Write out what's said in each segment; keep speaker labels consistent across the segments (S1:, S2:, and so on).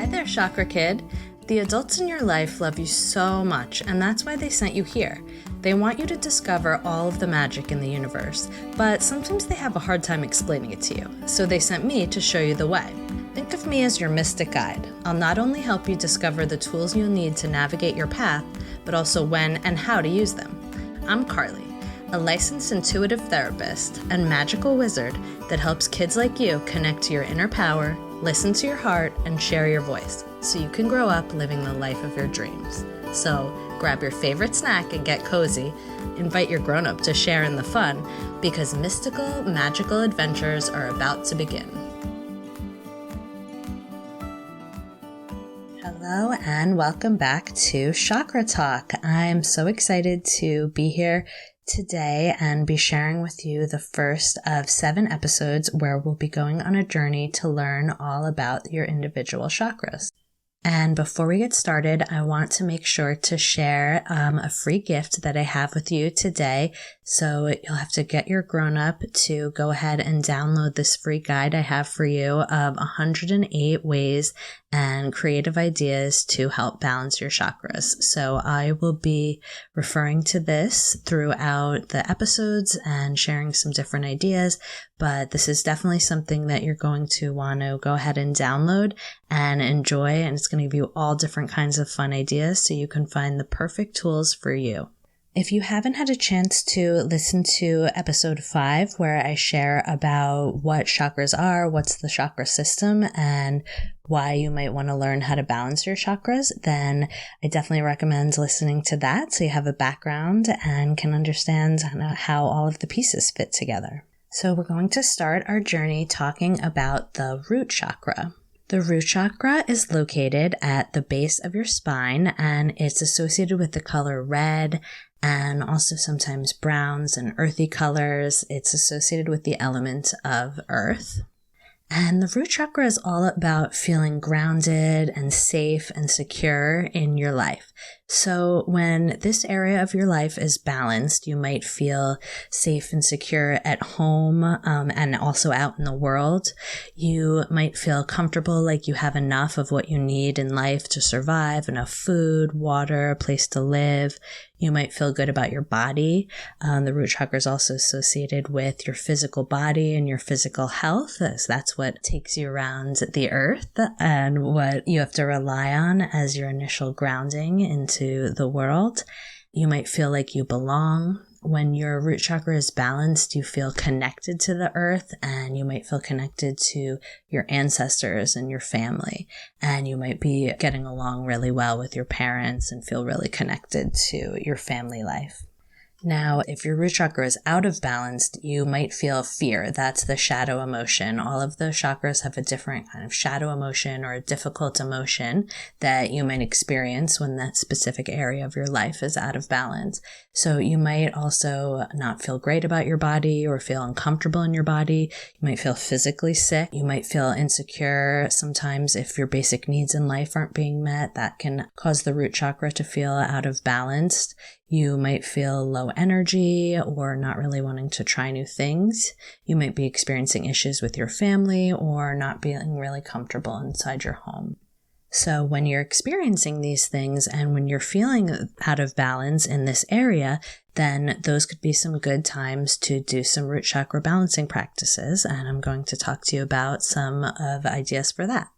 S1: Hi there, Chakra Kid. The adults in your life love you so much, and that's why they sent you here. They want you to discover all of the magic in the universe, but sometimes they have a hard time explaining it to you, so they sent me to show you the way. Think of me as your mystic guide. I'll not only help you discover the tools you'll need to navigate your path, but also when and how to use them. I'm Carly, a licensed intuitive therapist and magical wizard that helps kids like you connect to your inner power, listen to your heart, and share your voice, so you can grow up living the life of your dreams. So grab your favorite snack and get cozy. Invite your grown-up to share in the fun, because mystical, magical adventures are about to begin. Hello and welcome back to Chakra Talk. I'm so excited to be here today and be sharing with you the first of 7 episodes where we'll be going on a journey to learn all about your individual chakras. And before we get started, I want to make sure to share a free gift that I have with you today. So you'll have to get your grown-up to go ahead and download this free guide I have for you of 108 ways and creative ideas to help balance your chakras. So I will be referring to this throughout the episodes and sharing some different ideas, but this is definitely something that you're going to want to go ahead and download and enjoy, and it's going to give you all different kinds of fun ideas so you can find the perfect tools for you. If you haven't had a chance to listen to episode 5, where I share about what chakras are, what's the chakra system, and why you might want to learn how to balance your chakras, then I definitely recommend listening to that so you have a background and can understand how all of the pieces fit together. So we're going to start our journey talking about the root chakra. The root chakra is located at the base of your spine, and it's associated with the color red and also sometimes browns and earthy colors. It's associated with the element of earth. And the root chakra is all about feeling grounded and safe and secure in your life. So when this area of your life is balanced, you might feel safe and secure at home and also out in the world. You might feel comfortable, like you have enough of what you need in life to survive, enough food, water, a place to live. You might feel good about your body. The root chakra is also associated with your physical body and your physical health, as that's what takes you around the earth and what you have to rely on as your initial grounding into the world. You might feel like you belong. When your root chakra is balanced, you feel connected to the earth, and you might feel connected to your ancestors and your family. And you might be getting along really well with your parents and feel really connected to your family life. Now, if your root chakra is out of balance, you might feel fear. That's the shadow emotion. All of the chakras have a different kind of shadow emotion or a difficult emotion that you might experience when that specific area of your life is out of balance. So you might also not feel great about your body or feel uncomfortable in your body. You might feel physically sick. You might feel insecure. Sometimes if your basic needs in life aren't being met, that can cause the root chakra to feel out of balance. You might feel low energy or not really wanting to try new things. You might be experiencing issues with your family or not being really comfortable inside your home. So when you're experiencing these things and when you're feeling out of balance in this area, then those could be some good times to do some root chakra balancing practices. And I'm going to talk to you about some of the ideas for that.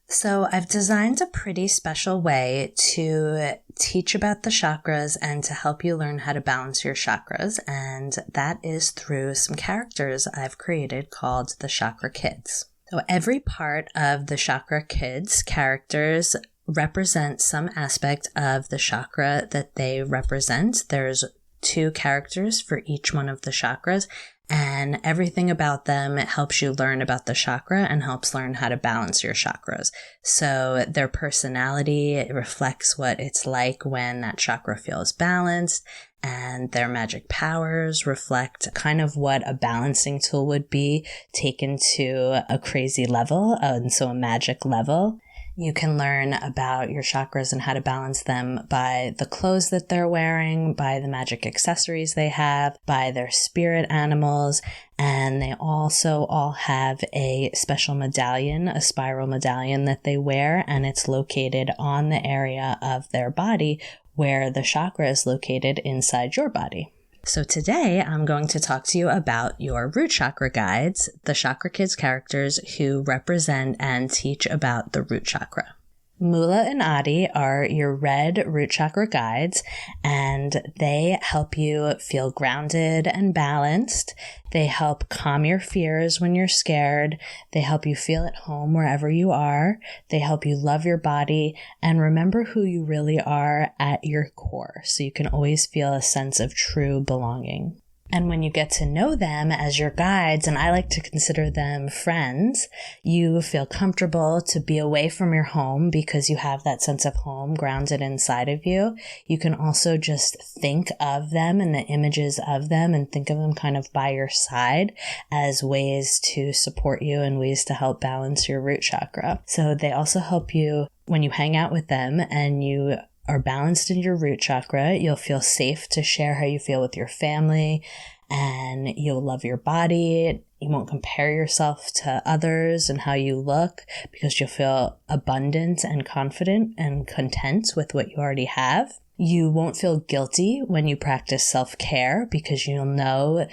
S1: So I've designed a pretty special way to teach about the chakras and to help you learn how to balance your chakras, and that is through some characters I've created called the Chakra Kids. So every part of the Chakra Kids characters represent some aspect of the chakra that they represent. There's 2 characters for each one of the chakras, and everything about them helps you learn about the chakra and helps learn how to balance your chakras. So their personality, it reflects what it's like when that chakra feels balanced, and their magic powers reflect kind of what a balancing tool would be taken to a crazy level, and so a magic level. You can learn about your chakras and how to balance them by the clothes that they're wearing, by the magic accessories they have, by their spirit animals, and they also all have a special medallion, a spiral medallion that they wear, and it's located on the area of their body where the chakra is located inside your body. So today I'm going to talk to you about your root chakra guides, the Chakra Kids characters who represent and teach about the root chakra. Mula and Adi are your red root chakra guides, and they help you feel grounded and balanced. They help calm your fears when you're scared. They help you feel at home wherever you are. They help you love your body and remember who you really are at your core, so you can always feel a sense of true belonging. And when you get to know them as your guides, and I like to consider them friends, you feel comfortable to be away from your home because you have that sense of home grounded inside of you. You can also just think of them and the images of them and think of them kind of by your side as ways to support you and ways to help balance your root chakra. So they also help you when you hang out with them and you are balanced in your root chakra. You'll feel safe to share how you feel with your family, and you'll love your body. You won't compare yourself to others and how you look because you'll feel abundant and confident and content with what you already have. You won't feel guilty when you practice self-care because you'll know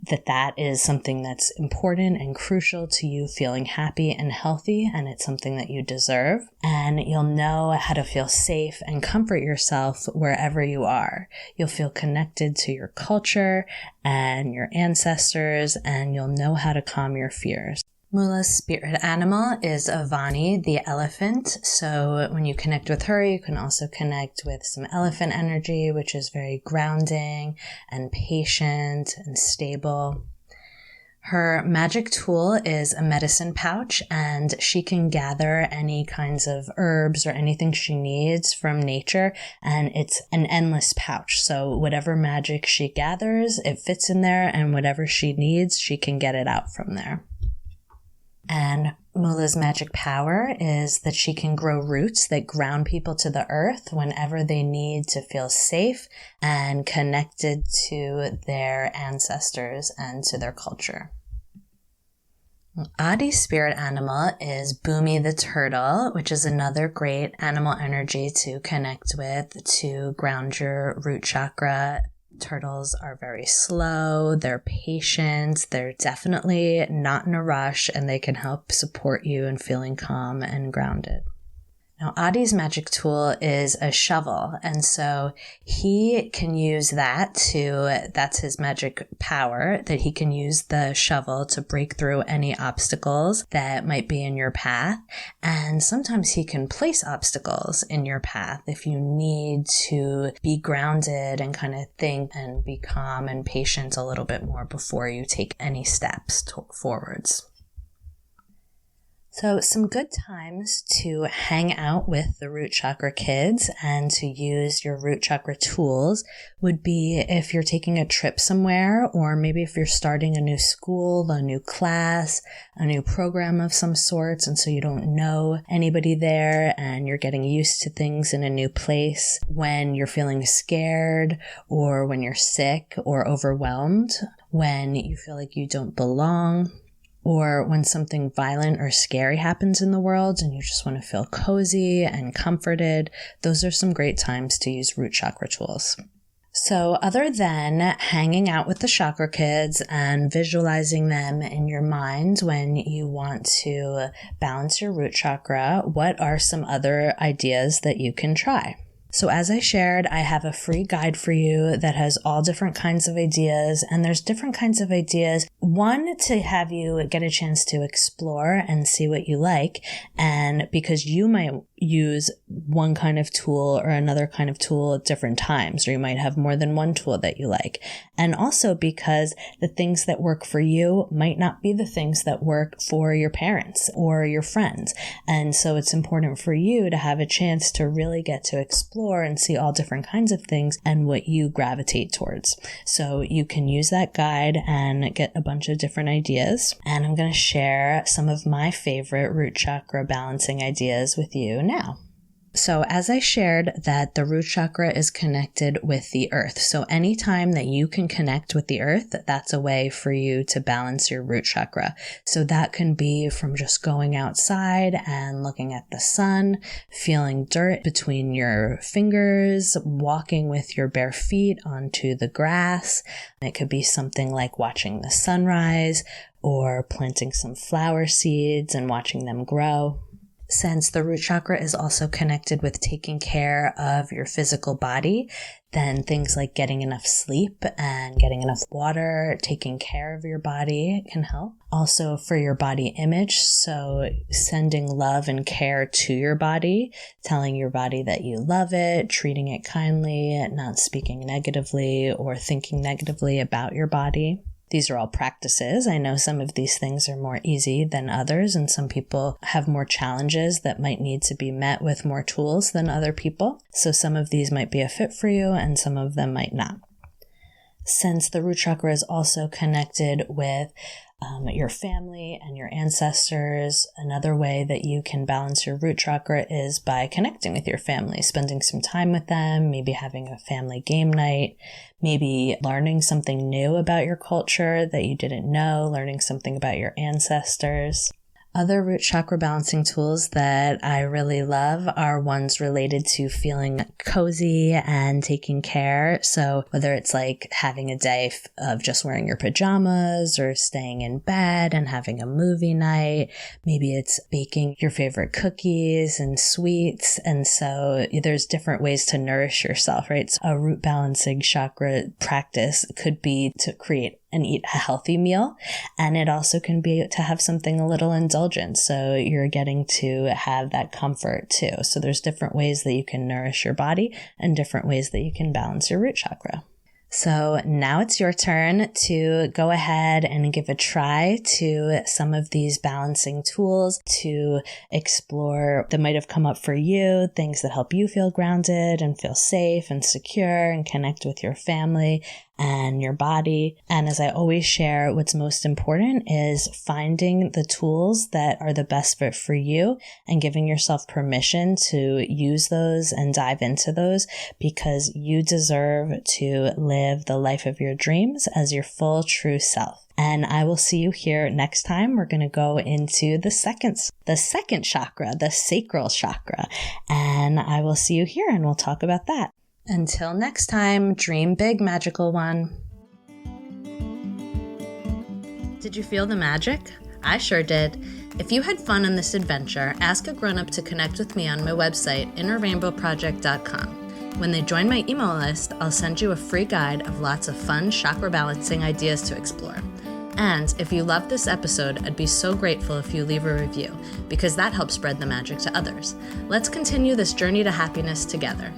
S1: that that is something that's important and crucial to you feeling happy and healthy, and it's something that you deserve. And you'll know how to feel safe and comfort yourself wherever you are. You'll feel connected to your culture and your ancestors, and you'll know how to calm your fears. Mula's spirit animal is Avani, the elephant. So when you connect with her, you can also connect with some elephant energy, which is very grounding and patient and stable. Her magic tool is a medicine pouch, and she can gather any kinds of herbs or anything she needs from nature, and it's an endless pouch. So whatever magic she gathers, it fits in there, and whatever she needs, she can get it out from there. And Mula's magic power is that she can grow roots that ground people to the earth whenever they need to feel safe and connected to their ancestors and to their culture. Adi's spirit animal is Bhumi the turtle, which is another great animal energy to connect with to ground your root chakra. Turtles are very slow, they're patient, they're definitely not in a rush, and they can help support you in feeling calm and grounded. Now, Adi's magic tool is a shovel, and so he can use that's his magic power, that he can use the shovel to break through any obstacles that might be in your path, and sometimes he can place obstacles in your path if you need to be grounded and kind of think and be calm and patient a little bit more before you take any steps forwards. So some good times to hang out with the Root Chakra Kids and to use your Root Chakra tools would be if you're taking a trip somewhere, or maybe if you're starting a new school, a new class, a new program of some sorts, and so you don't know anybody there and you're getting used to things in a new place. When you're feeling scared, or when you're sick or overwhelmed, when you feel like you don't belong, or when something violent or scary happens in the world and you just want to feel cozy and comforted, those are some great times to use root chakra tools. So other than hanging out with the Chakra Kids and visualizing them in your mind when you want to balance your root chakra, what are some other ideas that you can try? So as I shared, I have a free guide for you that has all different kinds of ideas, and there's different kinds of ideas. One, to have you get a chance to explore and see what you like, and because you might use one kind of tool or another kind of tool at different times, or you might have more than one tool that you like. And also because the things that work for you might not be the things that work for your parents or your friends. And so it's important for you to have a chance to really get to explore and see all different kinds of things and what you gravitate towards. So you can use that guide and get a bunch of different ideas. And I'm going to share some of my favorite root chakra balancing ideas with you now. So as I shared that the root chakra is connected with the earth. So anytime that you can connect with the earth, that's a way for you to balance your root chakra. So that can be from just going outside and looking at the sun, feeling dirt between your fingers, walking with your bare feet onto the grass. It could be something like watching the sunrise or planting some flower seeds and watching them grow. Since the root chakra is also connected with taking care of your physical body, then things like getting enough sleep and getting enough water, taking care of your body can help. Also for your body image, so sending love and care to your body, telling your body that you love it, treating it kindly, not speaking negatively or thinking negatively about your body. These are all practices. I know some of these things are more easy than others, and some people have more challenges that might need to be met with more tools than other people. So some of these might be a fit for you and some of them might not. Since the root chakra is also connected with your family and your ancestors, another way that you can balance your root chakra is by connecting with your family, spending some time with them, maybe having a family game night, maybe learning something new about your culture that you didn't know, learning something about your ancestors. Other root chakra balancing tools that I really love are ones related to feeling cozy and taking care. So whether it's like having a day of just wearing your pajamas or staying in bed and having a movie night, maybe it's baking your favorite cookies and sweets. And so there's different ways to nourish yourself, right? So a root balancing chakra practice could be to create and eat a healthy meal. And it also can be to have something a little indulgent. So you're getting to have that comfort too. So there's different ways that you can nourish your body and different ways that you can balance your root chakra. So now it's your turn to go ahead and give a try to some of these balancing tools to explore that might have come up for you, things that help you feel grounded and feel safe and secure and connect with your family and your body. And as I always share, what's most important is finding the tools that are the best fit for you and giving yourself permission to use those and dive into those, because you deserve to live the life of your dreams as your full true self. And I will see you here next time. We're going to go into the second chakra, the sacral chakra. And I will see you here and we'll talk about that. Until next time, dream big, magical one. Did you feel the magic? I sure did. If you had fun on this adventure, ask a grown-up to connect with me on my website, innerrainbowproject.com. When they join my email list, I'll send you a free guide of lots of fun chakra balancing ideas to explore. And if you loved this episode, I'd be so grateful if you leave a review, because that helps spread the magic to others. Let's continue this journey to happiness together.